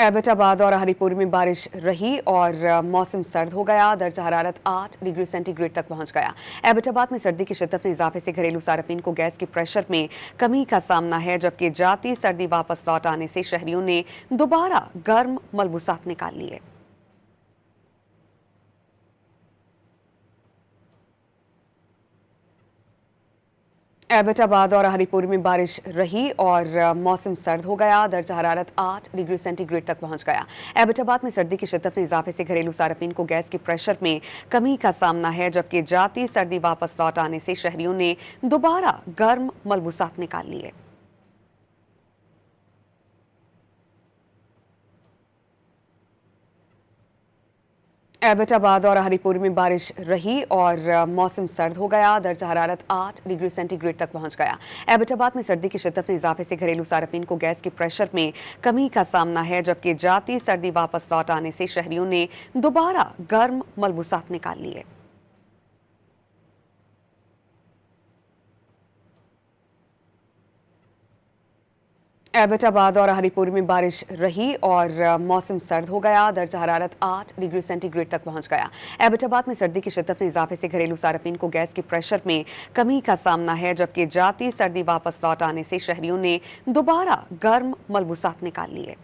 एबटाबाद और हरिपुर में बारिश रही और मौसम सर्द हो गया। दर्जा हरारत 8 डिग्री सेंटीग्रेड तक पहुंच गया। एबटाबाद में सर्दी की शिद्दत में इजाफे से घरेलू सार्फिन को गैस के प्रेशर में कमी का सामना है, जबकि जाती सर्दी वापस लौट आने से शहरियों ने दोबारा गर्म मलबूसात निकाल लिए। एबटाबाद और हरिपुर में बारिश रही और मौसम सर्द हो गया। दर्जा हरारत 8 डिग्री सेंटीग्रेड तक पहुंच गया। एबटाबाद में सर्दी की शिद्दत में इजाफे से घरेलू सार्फिन को गैस के प्रेशर में कमी का सामना है, जबकि जाती सर्दी वापस लौट आने से शहरियों ने दोबारा गर्म मलबूसात निकाल लिए। एबटाबाद और हरिपुर में बारिश रही और मौसम सर्द हो गया। दर्जा हरारत 8 डिग्री सेंटीग्रेड तक पहुंच गया। एबटाबाद में सर्दी की शिद्दत में इजाफे से घरेलू सार्फिन को गैस के प्रेशर में कमी का सामना है, जबकि जाती सर्दी वापस लौट आने से शहरियों ने दोबारा गर्म मलबूसात निकाल लिए। एबटाबाद और हरिपुर में बारिश रही और मौसम सर्द हो गया। दर्जा हरारत 8 डिग्री सेंटीग्रेड तक पहुंच गया। एबटाबाद में सर्दी की शिद्दत में इजाफे से घरेलू सार्फिन को गैस के प्रेशर में कमी का सामना है, जबकि जाती सर्दी वापस लौट आने से शहरियों ने दोबारा गर्म मलबूसात निकाल लिए।